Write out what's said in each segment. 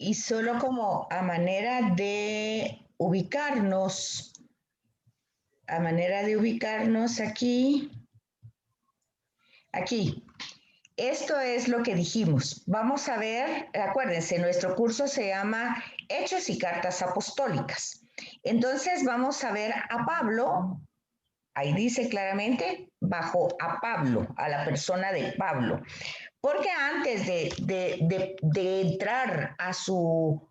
Y solo como a manera de ubicarnos, aquí. Esto es lo que dijimos. Vamos a ver, acuérdense, nuestro curso se llama Hechos y Cartas Apostólicas. Entonces vamos a ver a Pablo, ahí dice claramente, bajo a Pablo, a la persona de Pablo. Porque antes de entrar a su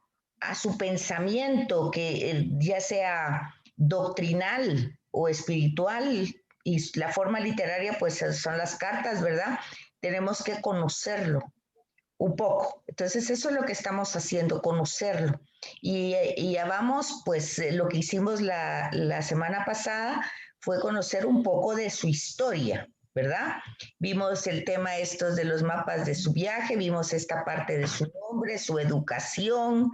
pensamiento, que ya sea doctrinal o espiritual, y la forma literaria, pues son las cartas, ¿verdad? Tenemos que conocerlo un poco. Entonces, eso es lo que estamos haciendo, conocerlo. Y ya vamos, pues lo que hicimos la semana pasada fue conocer un poco de su historia, ¿verdad? Vimos el tema estos de los mapas de su viaje, vimos esta parte de su nombre, su educación,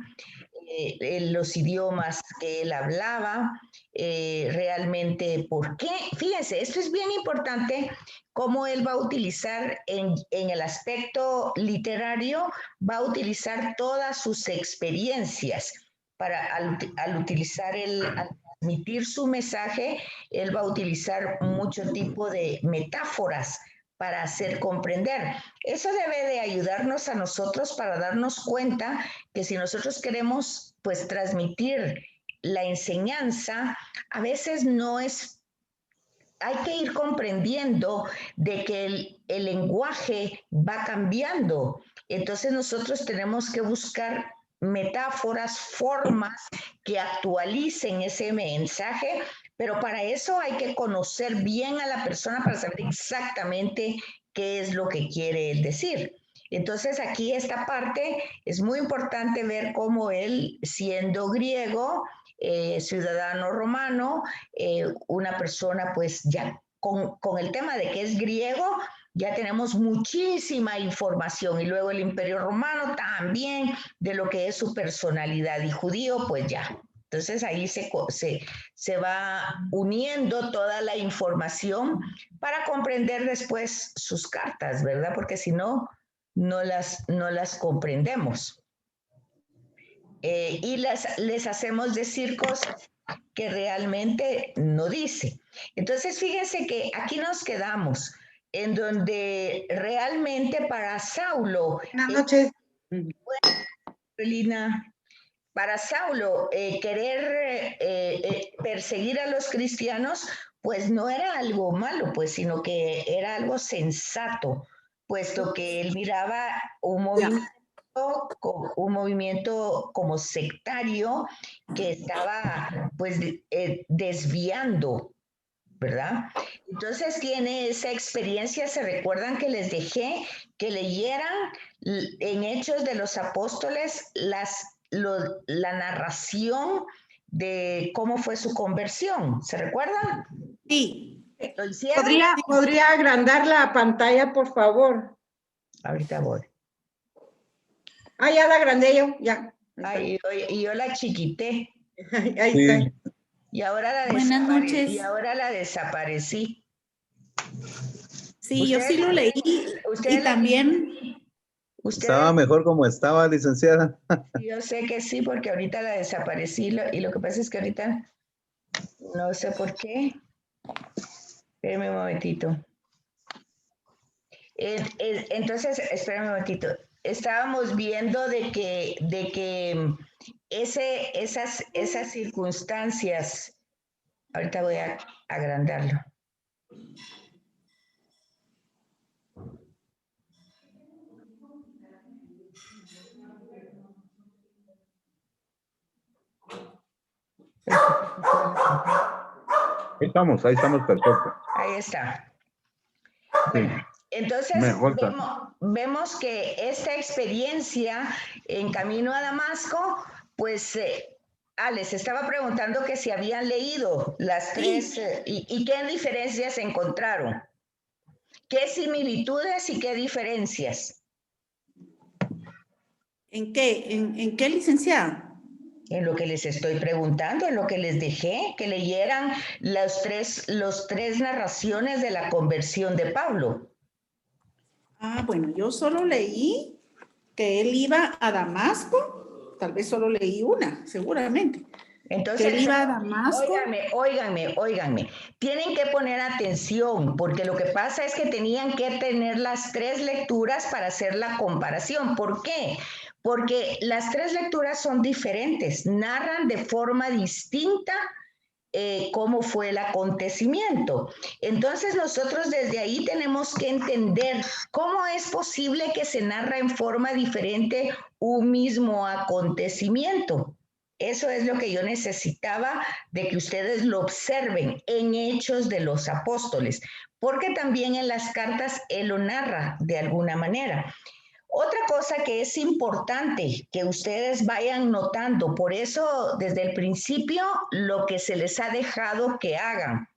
los idiomas que él hablaba, realmente por qué. Fíjense, esto es bien importante, cómo él va a utilizar en el aspecto literario, va a utilizar todas sus experiencias para al utilizar al transmitir su mensaje, él va a utilizar mucho tipo de metáforas para hacer comprender. Eso debe de ayudarnos a nosotros para darnos cuenta que si nosotros queremos pues transmitir la enseñanza, a veces no es, hay que ir comprendiendo de que el lenguaje va cambiando. Entonces nosotros tenemos que buscar metáforas, formas que actualicen ese mensaje, pero para eso hay que conocer bien a la persona para saber exactamente qué es lo que quiere decir. Entonces aquí esta parte es muy importante ver cómo él, siendo griego, ciudadano romano, una persona pues ya con el tema de que es griego, ya tenemos muchísima información, y luego el Imperio Romano también, de lo que es su personalidad, y judío pues ya. Entonces ahí se va uniendo toda la información para comprender después sus cartas, ¿verdad? Porque si no, no las comprendemos. Y les hacemos decir cosas que realmente no dice. Entonces, fíjense que aquí nos quedamos, en donde realmente para Saulo, Buenas noches. Lina, para Saulo, querer perseguir a los cristianos, pues no era algo malo, pues, sino que era algo sensato, puesto que él miraba un movimiento como sectario que estaba pues desviando, ¿verdad? Entonces tiene esa experiencia. Se recuerdan que les dejé que leyeran en Hechos de los Apóstoles la narración de cómo fue su conversión. ¿Se recuerdan? Sí. ¿Lo hicieron? ¿Podría agrandar la pantalla, por favor? Ahorita voy. Ah, ya la agrandé yo, ya. Ay, y yo la chiquité. Ahí está. Y ahora Buenas noches. Y ahora la desaparecí. Sí, yo sí lo leí y también... Estaba mejor como estaba, licenciada. Yo sé que sí, porque ahorita la desaparecí, y lo que pasa es que ahorita no sé por qué. Espérame un momentito. Entonces, espérame un momentito. Estábamos viendo de que esas circunstancias, ahorita voy a agrandarlo. Ahí estamos perfecto. Ahí está. Sí. Entonces vemos que esta experiencia en camino a Damasco, pues les estaba preguntando que si habían leído las tres y qué diferencias encontraron. ¿Qué similitudes y qué diferencias? ¿En qué? ¿En qué, licenciada? En lo que les estoy preguntando, en lo que les dejé, que leyeran los tres narraciones de la conversión de Pablo. Ah, bueno, yo solo leí que él iba a Damasco tal vez solo leí una, seguramente. Entonces, que iba a Damasco. Óiganme. Tienen que poner atención, porque lo que pasa es que tenían que tener las 3 lecturas para hacer la comparación. ¿Por qué? Porque las 3 lecturas son diferentes, narran de forma distinta cómo fue el acontecimiento. Entonces nosotros desde ahí tenemos que entender cómo es posible que se narra en forma diferente un mismo acontecimiento. Eso es lo que yo necesitaba de que ustedes lo observen en Hechos de los Apóstoles, porque también en las cartas él lo narra de alguna manera. Otra cosa que es importante que ustedes vayan notando, por eso desde el principio lo que se les ha dejado que hagan,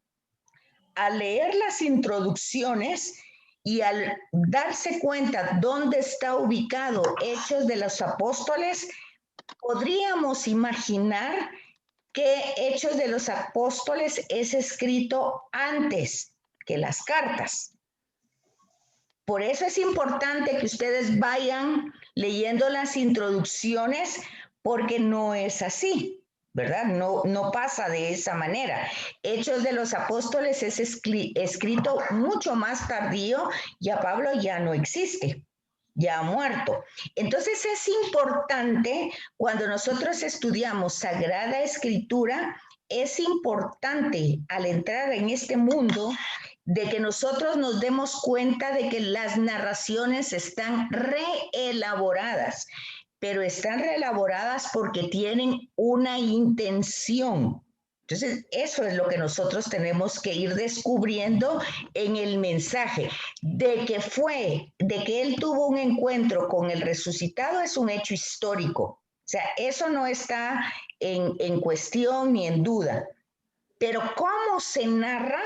al leer las introducciones y al darse cuenta dónde está ubicado Hechos de los Apóstoles, podríamos imaginar que Hechos de los Apóstoles es escrito antes que las cartas. Por eso es importante que ustedes vayan leyendo las introducciones, porque no es así, ¿verdad? No pasa de esa manera. Hechos de los Apóstoles es escrito mucho más tardío, ya Pablo ya no existe, ya ha muerto. Entonces es importante, cuando nosotros estudiamos Sagrada Escritura, es importante al entrar en este mundo de que nosotros nos demos cuenta de que las narraciones están reelaboradas, pero están reelaboradas porque tienen una intención. Entonces, eso es lo que nosotros tenemos que ir descubriendo en el mensaje. De que él tuvo un encuentro con el resucitado es un hecho histórico. O sea, eso no está en cuestión ni en duda. Pero cómo se narra,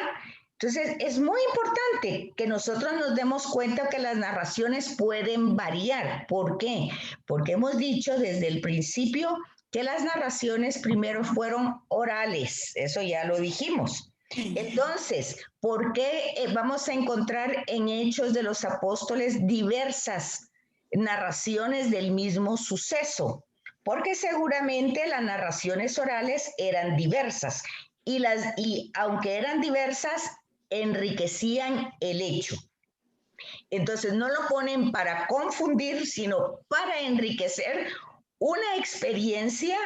entonces es muy importante que nosotros nos demos cuenta que las narraciones pueden variar. ¿Por qué? Porque hemos dicho desde el principio que las narraciones primero fueron orales, eso ya lo dijimos. Entonces, ¿por qué vamos a encontrar en Hechos de los Apóstoles diversas narraciones del mismo suceso? Porque seguramente las narraciones orales eran diversas y aunque eran diversas, enriquecían el hecho. Entonces no lo ponen para confundir, sino para enriquecer una experiencia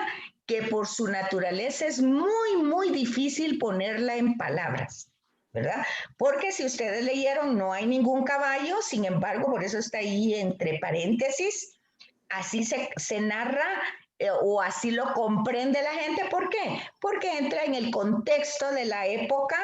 que por su naturaleza es muy, muy difícil ponerla en palabras, ¿verdad? Porque si ustedes leyeron, no hay ningún caballo, sin embargo, por eso está ahí entre paréntesis, así se narra o así lo comprende la gente. ¿Por qué? Porque entra en el contexto de la época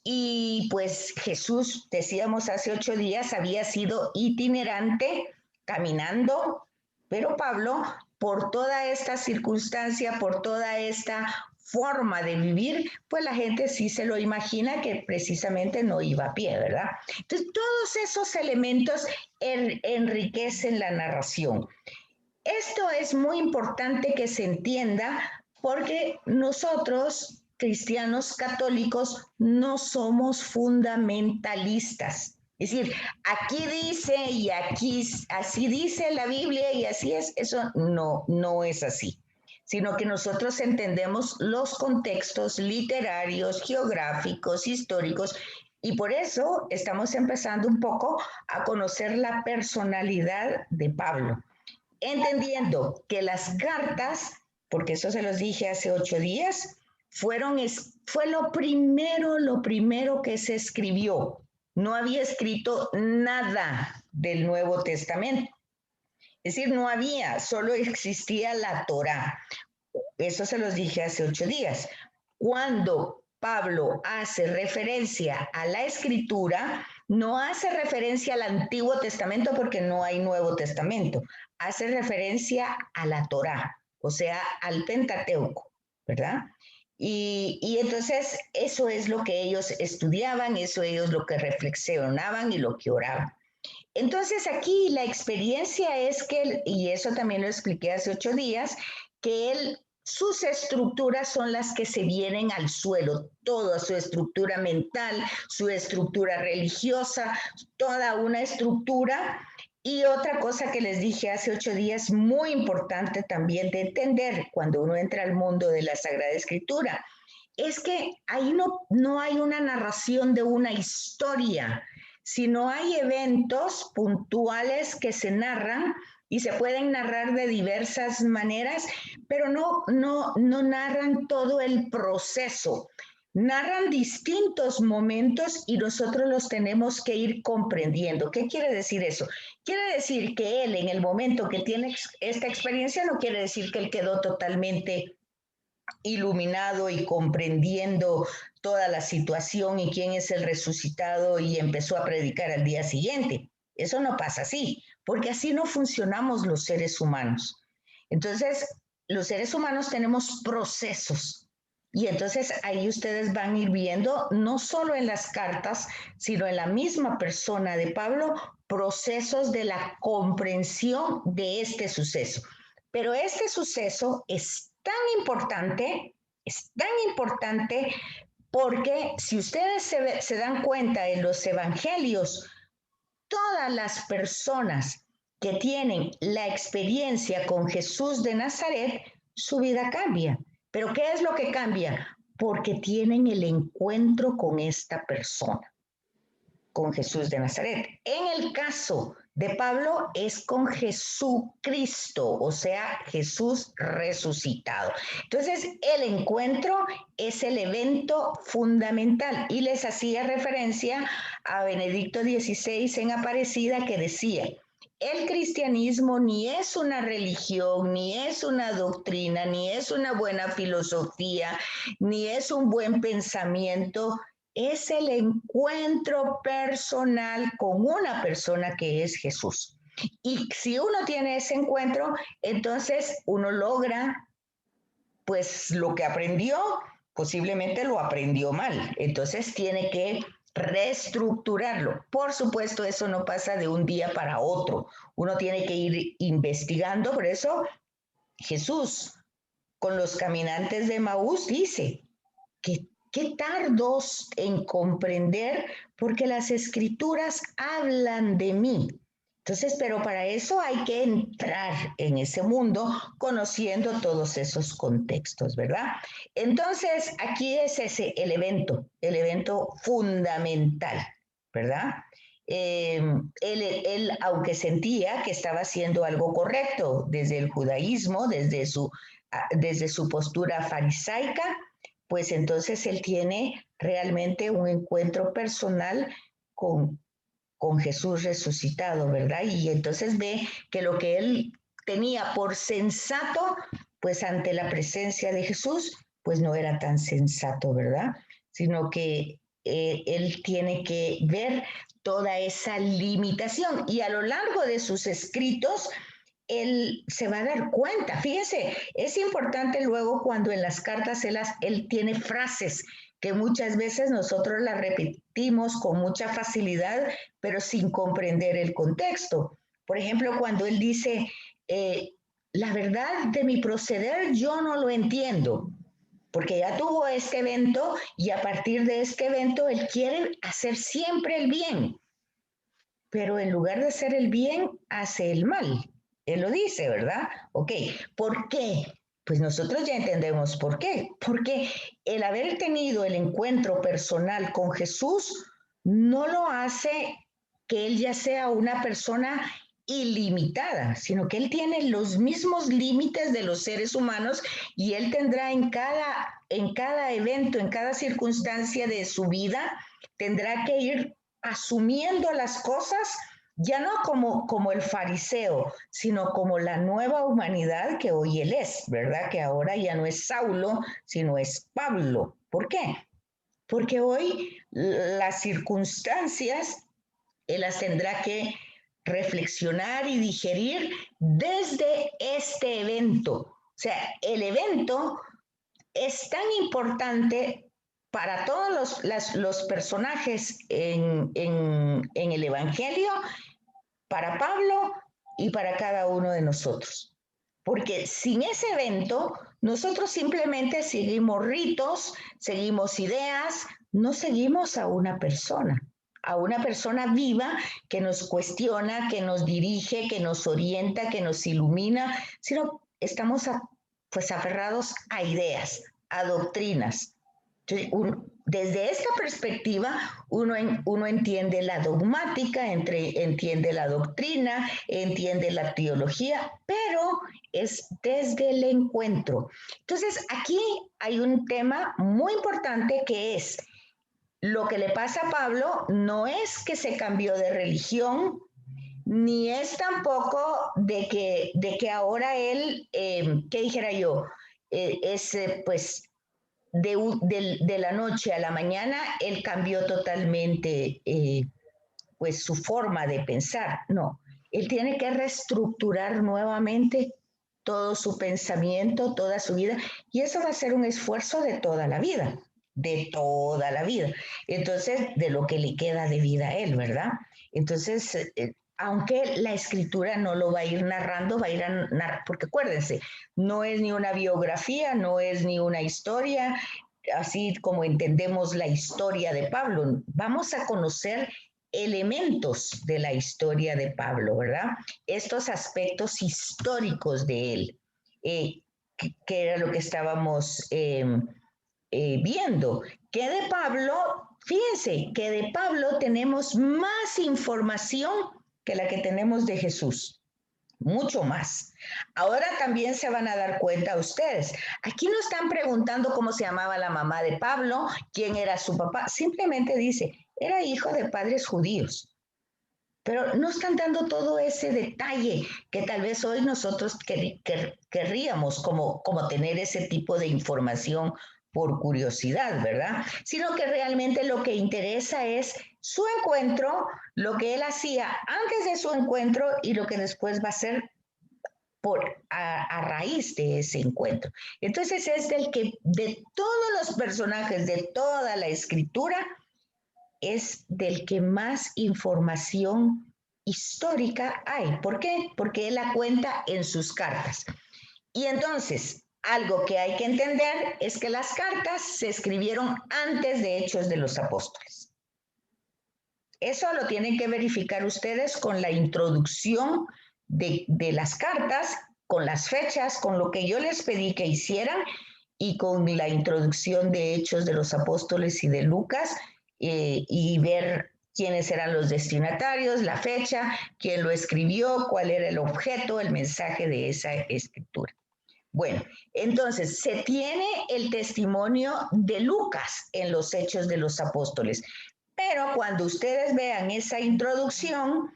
y pues Jesús, decíamos hace 8 días, había sido itinerante, caminando, pero Pablo, por toda esta circunstancia, por toda esta forma de vivir, pues la gente sí se lo imagina que precisamente no iba a pie, ¿verdad? Entonces, todos esos elementos enriquecen la narración. Esto es muy importante que se entienda porque nosotros, cristianos católicos, no somos fundamentalistas. Es decir, aquí dice y aquí así dice la Biblia y así es. Eso no es así, sino que nosotros entendemos los contextos literarios, geográficos, históricos, y por eso estamos empezando un poco a conocer la personalidad de Pablo, entendiendo que las cartas, porque eso se los dije hace 8 días, fue lo primero que se escribió. No había escrito nada del Nuevo Testamento. Es decir, no había, solo existía la Torá. Eso se los dije hace 8 días. Cuando Pablo hace referencia a la escritura, no hace referencia al Antiguo Testamento porque no hay Nuevo Testamento. Hace referencia a la Torá, o sea, al Pentateuco, ¿verdad? Y entonces eso es lo que ellos estudiaban, eso ellos lo que reflexionaban y lo que oraban. Entonces aquí la experiencia es que, y eso también lo expliqué hace 8 días, que sus estructuras son las que se vienen al suelo, toda su estructura mental, su estructura religiosa, toda una estructura, Y otra cosa que les dije hace 8 días, muy importante también de entender cuando uno entra al mundo de la Sagrada Escritura, es que ahí no hay una narración de una historia, sino hay eventos puntuales que se narran y se pueden narrar de diversas maneras, pero no narran todo el proceso. Narran distintos momentos y nosotros los tenemos que ir comprendiendo. ¿Qué quiere decir eso? Quiere decir que él en el momento que tiene esta experiencia no quiere decir que él quedó totalmente iluminado y comprendiendo toda la situación y quién es el resucitado y empezó a predicar al día siguiente. Eso no pasa así, porque así no funcionamos los seres humanos. Entonces, los seres humanos tenemos procesos. Y entonces ahí ustedes van a ir viendo, no solo en las cartas, sino en la misma persona de Pablo, procesos de la comprensión de este suceso. Pero este suceso es tan importante porque si ustedes se dan cuenta en los evangelios, todas las personas que tienen la experiencia con Jesús de Nazaret, su vida cambia. ¿Pero qué es lo que cambia? Porque tienen el encuentro con esta persona, con Jesús de Nazaret. En el caso de Pablo es con Jesucristo, o sea, Jesús resucitado. Entonces, el encuentro es el evento fundamental y les hacía referencia a Benedicto XVI en Aparecida que decía, el cristianismo ni es una religión, ni es una doctrina, ni es una buena filosofía, ni es un buen pensamiento, es el encuentro personal con una persona que es Jesús. Y si uno tiene ese encuentro, entonces uno logra, pues lo que aprendió, posiblemente lo aprendió mal. Entonces tiene que reestructurarlo. Por supuesto, eso no pasa de un día para otro. Uno tiene que ir investigando. Por eso Jesús, con los caminantes de Maús, dice que qué tardos en comprender, porque las escrituras hablan de mí. Entonces, pero para eso hay que entrar en ese mundo conociendo todos esos contextos, ¿verdad? Entonces, aquí es ese el evento fundamental, ¿verdad? Él, aunque sentía que estaba haciendo algo correcto desde el judaísmo, desde su postura farisaica, pues entonces él tiene realmente un encuentro personal con Jesús resucitado, ¿verdad? Y entonces ve que lo que él tenía por sensato, pues ante la presencia de Jesús, pues no era tan sensato, ¿verdad? Sino que él tiene que ver toda esa limitación y a lo largo de sus escritos, él se va a dar cuenta. Fíjese, es importante luego cuando en las cartas él tiene frases que muchas veces nosotros las repetimos con mucha facilidad, pero sin comprender el contexto. Por ejemplo, cuando él dice, la verdad de mi proceder yo no lo entiendo, porque ya tuvo este evento y a partir de este evento él quiere hacer siempre el bien, pero en lugar de hacer el bien, hace el mal. Él lo dice, ¿verdad? Ok, ¿por qué? Pues nosotros ya entendemos por qué. Porque el haber tenido el encuentro personal con Jesús no lo hace que él ya sea una persona ilimitada, sino que él tiene los mismos límites de los seres humanos y él tendrá en cada evento, en cada circunstancia de su vida, tendrá que ir asumiendo las cosas ya no como el fariseo, sino como la nueva humanidad que hoy él es, ¿verdad? Que ahora ya no es Saulo, sino es Pablo. ¿Por qué? Porque hoy las circunstancias él las tendrá que reflexionar y digerir desde este evento. O sea, el evento es tan importante para todos los personajes en el Evangelio, para Pablo y para cada uno de nosotros. Porque sin ese evento, nosotros simplemente seguimos ritos, seguimos ideas, no seguimos a una persona. a una persona viva que nos cuestiona, que nos dirige, que nos orienta, que nos ilumina, sino estamos pues aferrados a ideas, a doctrinas. Entonces, desde esta perspectiva, uno entiende la dogmática, entiende la doctrina, entiende la teología, pero es desde el encuentro. Entonces, aquí hay un tema muy importante que es, lo que le pasa a Pablo no es que se cambió de religión, ni es tampoco de que ahora él, ¿qué dijera yo? Pues de la noche a la mañana, él cambió totalmente pues su forma de pensar. No, él tiene que reestructurar nuevamente todo su pensamiento, toda su vida, y eso va a ser un esfuerzo de toda la vida, de toda la vida. Entonces, de lo que le queda de vida a él, ¿verdad? Entonces, aunque la escritura no lo va a ir narrando, va a ir a narrar, porque acuérdense, no es ni una biografía, no es ni una historia, así como entendemos la historia de Pablo. Vamos a conocer elementos de la historia de Pablo, ¿verdad? Estos aspectos históricos de él, que era lo que estábamos viendo. Que de Pablo, fíjense, que de Pablo tenemos más información que la que tenemos de Jesús. Mucho más. Ahora también se van a dar cuenta ustedes. Aquí no están preguntando cómo se llamaba la mamá de Pablo, quién era su papá. Simplemente dice, era hijo de padres judíos. Pero no están dando todo ese detalle que tal vez hoy nosotros querríamos como tener ese tipo de información por curiosidad, ¿verdad? Sino que realmente lo que interesa es su encuentro, lo que él hacía antes de su encuentro y lo que después va a ser a raíz de ese encuentro. Entonces es de todos los personajes de toda la escritura, es del que más información histórica hay. ¿Por qué? Porque él la cuenta en sus cartas. Y entonces, algo que hay que entender es que las cartas se escribieron antes de Hechos de los Apóstoles. Eso lo tienen que verificar ustedes con la introducción de las cartas, con las fechas, con lo que yo les pedí que hicieran y con la introducción de Hechos de los Apóstoles y de Lucas, y ver quiénes eran los destinatarios, la fecha, quién lo escribió, cuál era el objeto, el mensaje de esa escritura. Bueno, entonces se tiene el testimonio de Lucas en los Hechos de los Apóstoles, pero cuando ustedes vean esa introducción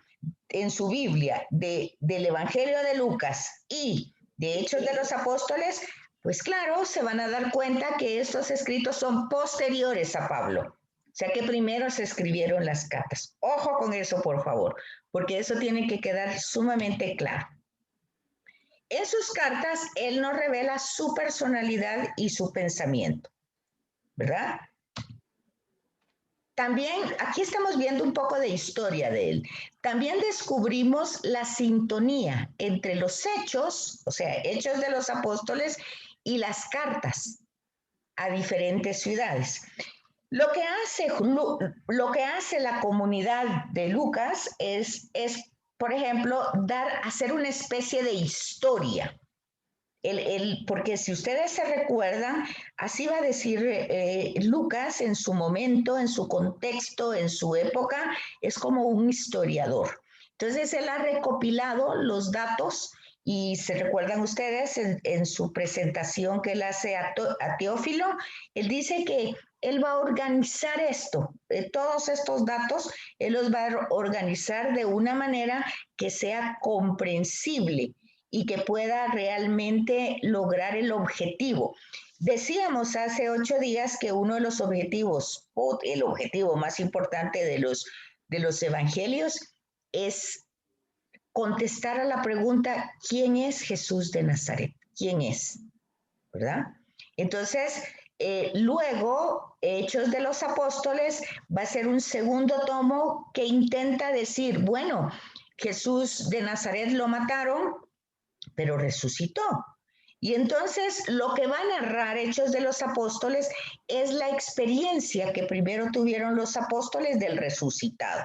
en su Biblia del Evangelio de Lucas y de Hechos de los Apóstoles, pues claro, se van a dar cuenta que estos escritos son posteriores a Pablo. O sea que primero se escribieron las cartas. Ojo con eso, por favor, porque eso tiene que quedar sumamente claro. En sus cartas, él nos revela su personalidad y su pensamiento, ¿verdad? También, aquí estamos viendo un poco de historia de él. También descubrimos la sintonía entre los hechos, o sea, Hechos de los Apóstoles y las cartas a diferentes ciudades. Lo que hace la comunidad de Lucas es por ejemplo, hacer una especie de historia. Porque si ustedes se recuerdan, así va a decir Lucas en su momento, en su contexto, en su época, es como un historiador. Entonces, él ha recopilado los datos y se recuerdan ustedes en su presentación que él hace a Teófilo, él dice que él va a organizar esto, todos estos datos, él los va a organizar de una manera que sea comprensible y que pueda realmente lograr el objetivo. Decíamos hace 8 días que uno de los objetivos, o el objetivo más importante de los evangelios, es contestar a la pregunta, ¿quién es Jesús de Nazaret? ¿Quién es? ¿Verdad? Entonces, luego, Hechos de los Apóstoles va a ser un segundo tomo que intenta decir, bueno, Jesús de Nazaret lo mataron, pero resucitó. Y entonces lo que va a narrar Hechos de los Apóstoles es la experiencia que primero tuvieron los apóstoles del resucitado.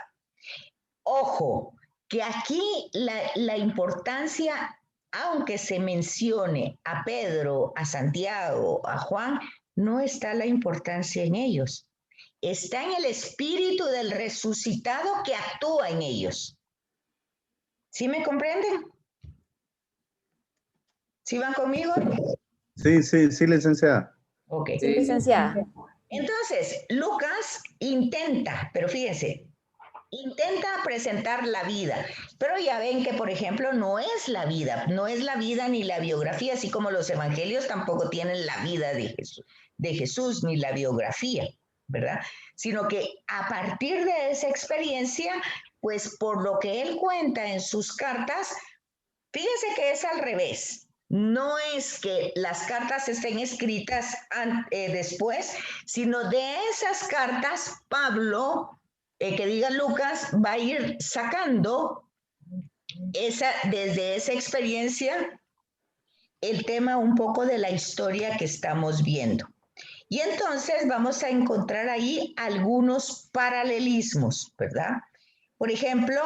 Ojo, que aquí la importancia, aunque se mencione a Pedro, a Santiago, a Juan, no está la importancia en ellos. Está en el espíritu del resucitado que actúa en ellos. ¿Sí me comprenden? ¿Sí van conmigo? Sí, licenciada. Ok. Sí, licenciada. Entonces, Lucas intenta, pero fíjense, intenta presentar la vida, pero ya ven que, por ejemplo, no es la vida ni la biografía, así como los evangelios tampoco tienen la vida de Jesús ni la biografía, ¿verdad? Sino que a partir de esa experiencia, pues por lo que él cuenta en sus cartas, fíjense que es al revés. No es que las cartas estén escritas después, sino de esas cartas, Pablo, que diga Lucas, va a ir sacando desde esa experiencia el tema un poco de la historia que estamos viendo. Y entonces vamos a encontrar ahí algunos paralelismos, ¿verdad? Por ejemplo,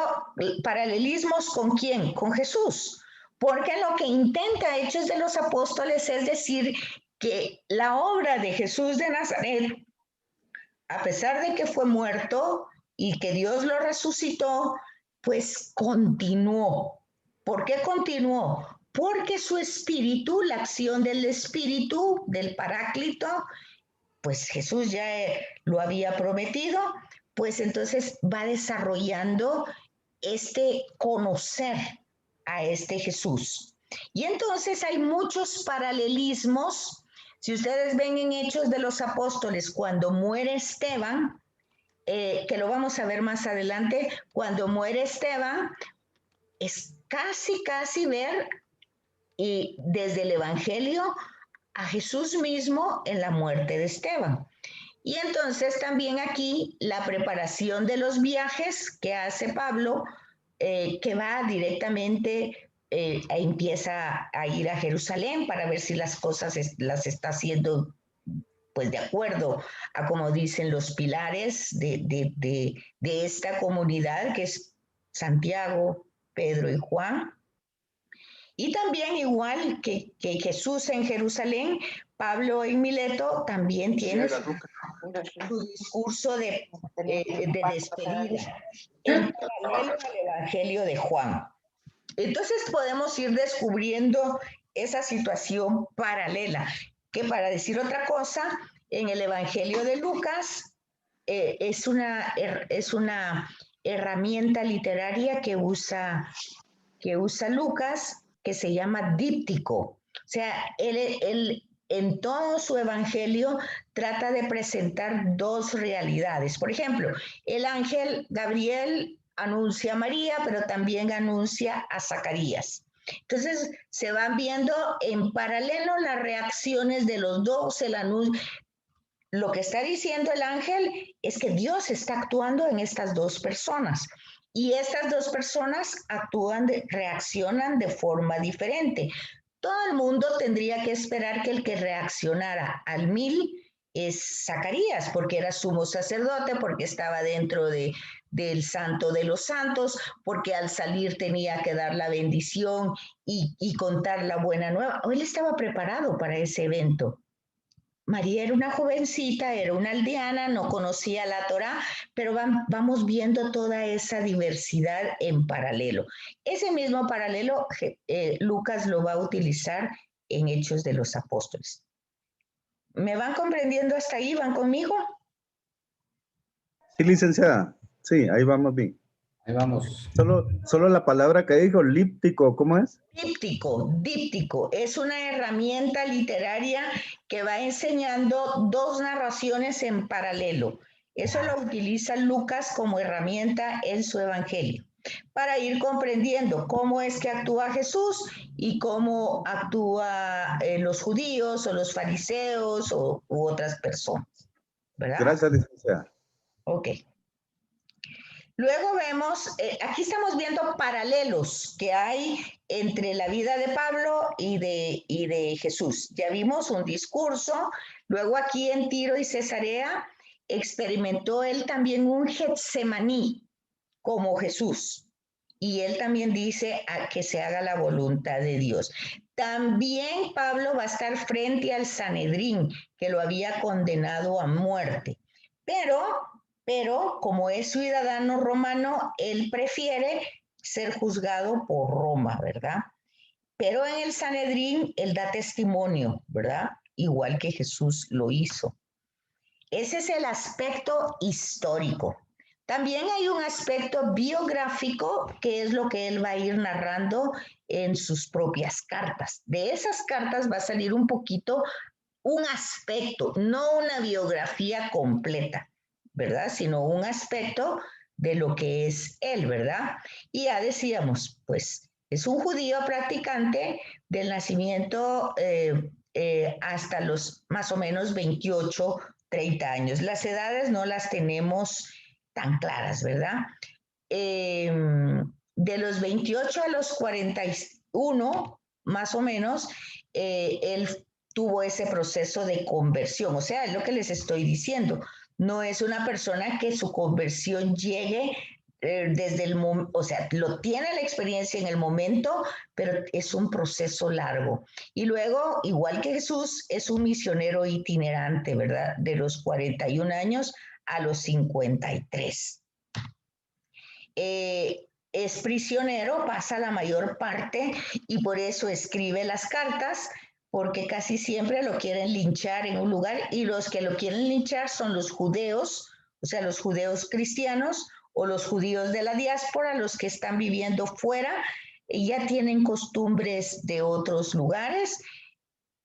paralelismos ¿con quién? Con Jesús. Porque lo que intenta Hechos de los Apóstoles es decir que la obra de Jesús de Nazaret, a pesar de que fue muerto y que Dios lo resucitó, pues continuó. ¿Por qué continuó? Porque su espíritu, la acción del espíritu, del Paráclito, pues Jesús ya lo había prometido, pues entonces va desarrollando este conocer a este Jesús. Y entonces hay muchos paralelismos. Si ustedes ven en Hechos de los Apóstoles, cuando muere Esteban, que lo vamos a ver más adelante, cuando muere Esteban, es casi ver y desde el Evangelio a Jesús mismo en la muerte de Esteban. Y entonces también aquí la preparación de los viajes que hace Pablo, que va directamente, empieza a ir a Jerusalén para ver si las cosas las está haciendo pues de acuerdo a como dicen los pilares de esta comunidad que es Santiago, Pedro y Juan. Y también igual que Jesús en Jerusalén, Pablo en Mileto también tiene su discurso de despedida en paralelo al Evangelio de Juan. Entonces podemos ir descubriendo esa situación paralela, que para decir otra cosa, en el Evangelio de Lucas es una herramienta literaria que usa Lucas, que se llama díptico. O sea, él en todo su evangelio trata de presentar dos realidades. Por ejemplo, el ángel Gabriel anuncia a María, pero también anuncia a Zacarías. Entonces, se van viendo en paralelo las reacciones de los dos, el anuncio. Lo que está diciendo el ángel es que Dios está actuando en estas dos personas. Y estas dos personas reaccionan de forma diferente. Todo el mundo tendría que esperar que el que reaccionara al 1000 es Zacarías, porque era sumo sacerdote, porque estaba dentro del santo de los santos, porque al salir tenía que dar la bendición y contar la buena nueva. Él estaba preparado para ese evento. María era una jovencita, era una aldeana, no conocía la Torá, pero vamos viendo toda esa diversidad en paralelo. Ese mismo paralelo Lucas lo va a utilizar en Hechos de los Apóstoles. ¿Me van comprendiendo hasta ahí? ¿Van conmigo? Sí, licenciada. Sí, ahí vamos bien. Ahí vamos. Solo la palabra que dijo, líptico, ¿cómo es? Díptico. Es una herramienta literaria que va enseñando dos narraciones en paralelo. Eso lo utiliza Lucas como herramienta en su evangelio, para ir comprendiendo cómo es que actúa Jesús y cómo actúa los judíos o los fariseos u otras personas. ¿Verdad? Gracias, licenciada. Ok. Luego vemos, aquí estamos viendo paralelos que hay entre la vida de Pablo y de Jesús. Ya vimos un discurso, luego aquí en Tiro y Cesarea experimentó él también un Getsemaní como Jesús. Y él también dice a que se haga la voluntad de Dios. También Pablo va a estar frente al Sanedrín, que lo había condenado a muerte. Pero como es ciudadano romano, él prefiere ser juzgado por Roma, ¿verdad? Pero en el Sanedrín él da testimonio, ¿verdad? Igual que Jesús lo hizo. Ese es el aspecto histórico. También hay un aspecto biográfico, que es lo que él va a ir narrando en sus propias cartas. De esas cartas va a salir un poquito un aspecto, no una biografía completa, ¿verdad? Sino un aspecto de lo que es él, ¿verdad? Y ya decíamos, pues es un judío practicante del nacimiento hasta los más o menos 28, 30 años. Las edades no las tenemos tan claras, ¿verdad? De los 28 a los 41, más o menos, él tuvo ese proceso de conversión. O sea, es lo que les estoy diciendo. No es una persona que su conversión llegue desde el momento, o sea, lo tiene la experiencia en el momento, pero es un proceso largo. Y luego, igual que Jesús, es un misionero itinerante, ¿verdad? De los 41 años a los 53. Es prisionero, pasa la mayor parte y por eso escribe las cartas, porque casi siempre lo quieren linchar en un lugar y los que lo quieren linchar son los judíos, o sea, los judíos cristianos o los judíos de la diáspora, los que están viviendo fuera y ya tienen costumbres de otros lugares,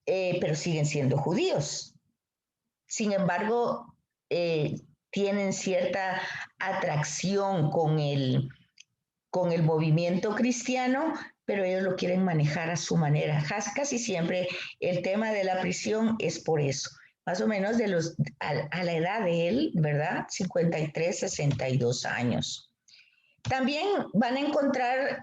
pero siguen siendo judíos. Sin embargo, tienen cierta atracción con el movimiento cristiano, pero ellos lo quieren manejar a su manera. Casi siempre el tema de la prisión es por eso. Más o menos a la edad de él, ¿verdad? 53, 62 años. También van a encontrar,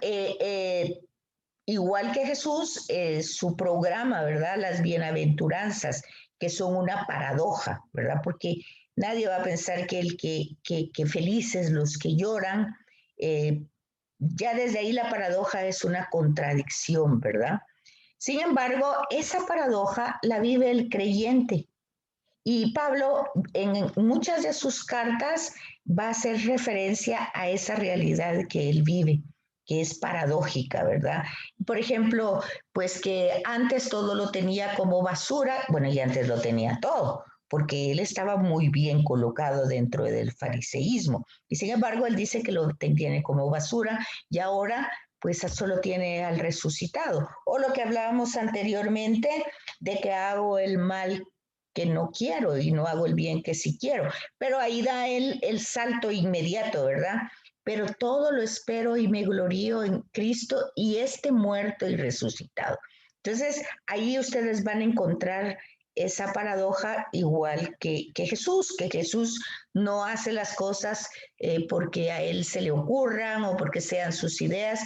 igual que Jesús, su programa, ¿verdad? Las bienaventuranzas, que son una paradoja, ¿verdad? Porque nadie va a pensar que felices los que lloran, ya desde ahí la paradoja es una contradicción, ¿verdad? Sin embargo, esa paradoja la vive el creyente. Y Pablo, en muchas de sus cartas, va a hacer referencia a esa realidad que él vive, que es paradójica, ¿verdad? Por ejemplo, pues que antes todo lo tenía como basura, bueno, y antes lo tenía todo, porque él estaba muy bien colocado dentro del fariseísmo. Y sin embargo, él dice que lo tiene como basura y ahora pues solo tiene al resucitado. O lo que hablábamos anteriormente de que hago el mal que no quiero y no hago el bien que sí quiero. Pero ahí da el salto inmediato, ¿verdad? Pero todo lo espero y me glorío en Cristo y este muerto y resucitado. Entonces, ahí ustedes van a encontrar esa paradoja igual que Jesús no hace las cosas porque a él se le ocurran o porque sean sus ideas.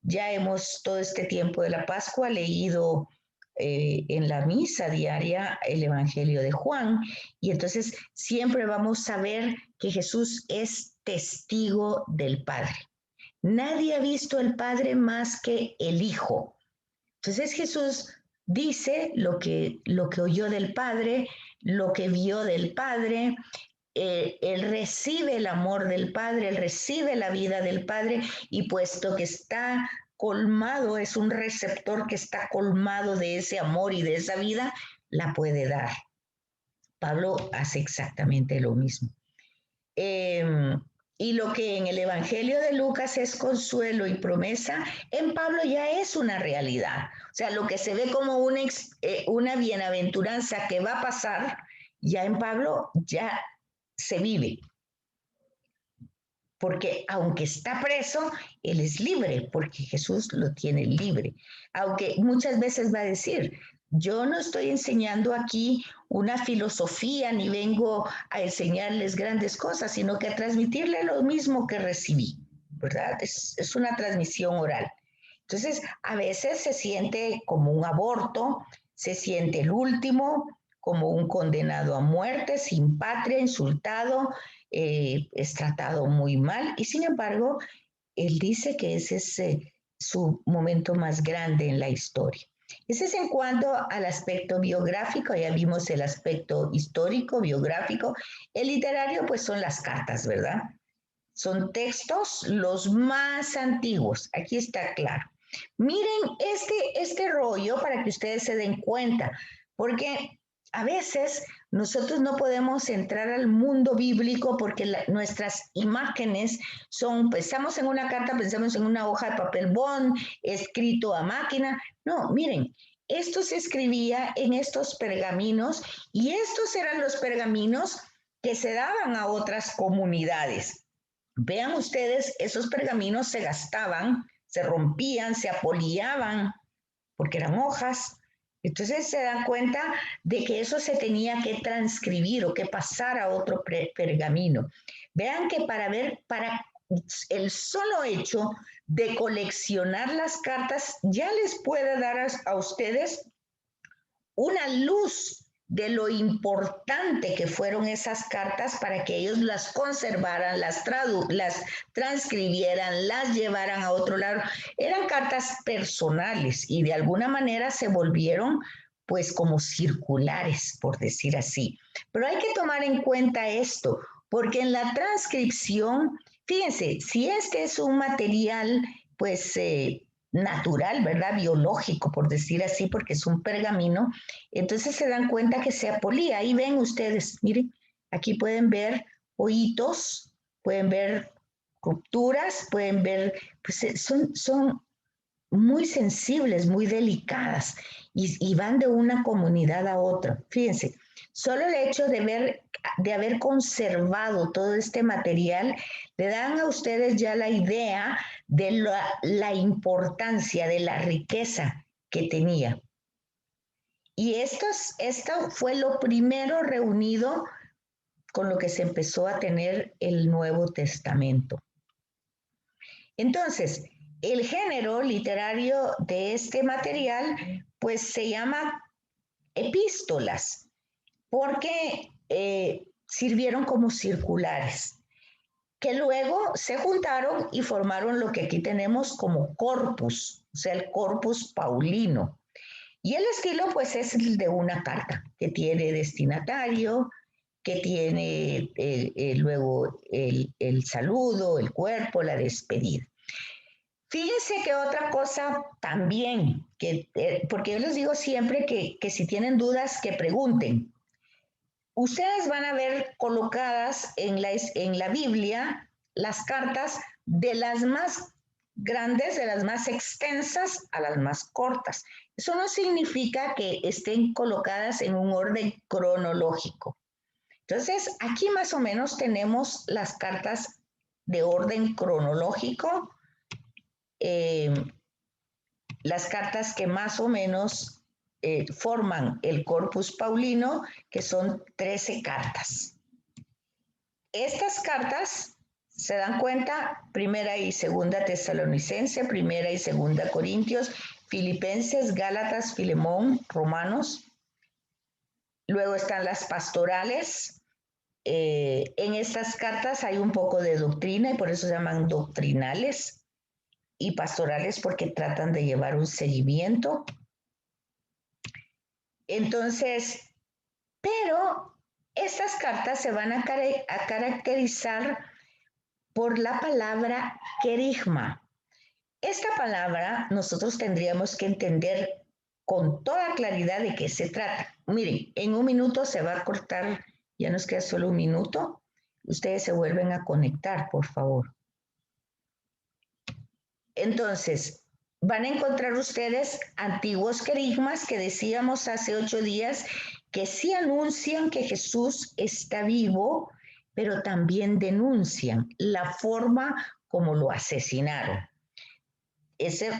Ya hemos todo este tiempo de la Pascua leído en la misa diaria el Evangelio de Juan y entonces siempre vamos a ver que Jesús es testigo del Padre. Nadie ha visto al Padre más que el Hijo. Entonces Jesús dice lo que oyó del Padre, lo que vio del Padre, él recibe el amor del Padre, él recibe la vida del Padre y puesto que está colmado, es un receptor que está colmado de ese amor y de esa vida, la puede dar. Pablo hace exactamente lo mismo. Y lo que en el Evangelio de Lucas es consuelo y promesa, en Pablo ya es una realidad. O sea, lo que se ve como una bienaventuranza que va a pasar, ya en Pablo ya se vive. Porque aunque está preso, él es libre, porque Jesús lo tiene libre. Aunque muchas veces va a decir, yo no estoy enseñando aquí una filosofía ni vengo a enseñarles grandes cosas, sino que a transmitirle lo mismo que recibí, ¿verdad? Es una transmisión oral. Entonces, a veces se siente como un aborto, se siente el último, como un condenado a muerte, sin patria, insultado, es tratado muy mal, y sin embargo, él dice que ese es su momento más grande en la historia. Ese es en cuanto al aspecto biográfico, ya vimos el aspecto histórico, biográfico. El literario, pues son las cartas, ¿verdad? Son textos los más antiguos, aquí está claro. Miren este rollo para que ustedes se den cuenta, porque a veces nosotros no podemos entrar al mundo bíblico porque nuestras imágenes son, pensamos en una carta, pensamos en una hoja de papel bond, escrito a máquina. No, miren, esto se escribía en estos pergaminos y estos eran los pergaminos que se daban a otras comunidades. Vean ustedes, esos pergaminos se gastaban, se rompían, se apolillaban, porque eran hojas. Entonces se dan cuenta de que eso se tenía que transcribir o que pasar a otro pergamino. Vean que para el solo hecho de coleccionar las cartas ya les puede dar a ustedes una luz de lo importante que fueron esas cartas para que ellos las conservaran, las transcribieran, las llevaran a otro lado. Eran cartas personales y de alguna manera se volvieron pues como circulares, por decir así. Pero hay que tomar en cuenta esto, porque en la transcripción, fíjense, si este es un material pues natural, ¿verdad? Biológico, por decir así, porque es un pergamino, entonces se dan cuenta que se apolía. Ahí ven ustedes, miren, aquí pueden ver hoyitos, pueden ver rupturas, pueden ver, pues son muy sensibles, muy delicadas y van de una comunidad a otra. Fíjense, solo el hecho de haber conservado todo este material le dan a ustedes ya la idea de la importancia, de la riqueza que tenía. Y esto fue lo primero reunido con lo que se empezó a tener el Nuevo Testamento. Entonces, el género literario de este material, pues se llama epístolas, porque sirvieron como circulares, que luego se juntaron y formaron lo que aquí tenemos como corpus, o sea, el corpus paulino. Y el estilo, pues, es el de una carta, que tiene destinatario, que tiene luego el saludo, el cuerpo, la despedida. Fíjense que otra cosa también, porque yo les digo siempre que si tienen dudas, que pregunten. Ustedes van a ver colocadas en la Biblia las cartas de las más grandes, de las más extensas a las más cortas. Eso no significa que estén colocadas en un orden cronológico. Entonces, aquí más o menos tenemos las cartas de orden cronológico, las cartas que más o menos forman el corpus paulino, que son 13 cartas. Estas cartas, se dan cuenta, primera y segunda Tesalonicense, primera y segunda Corintios, Filipenses, Gálatas, Filemón, Romanos. Luego están las pastorales. En estas cartas hay un poco de doctrina y por eso se llaman doctrinales, y pastorales porque tratan de llevar un seguimiento. Entonces, pero estas cartas se van a caracterizar por la palabra querigma. Esta palabra nosotros tendríamos que entender con toda claridad de qué se trata. Miren, en un minuto se va a cortar, ya nos queda solo un minuto. Ustedes se vuelven a conectar, por favor. Entonces, van a encontrar ustedes antiguos querigmas que decíamos hace 8 días que sí anuncian que Jesús está vivo, pero también denuncian la forma como lo asesinaron. Ese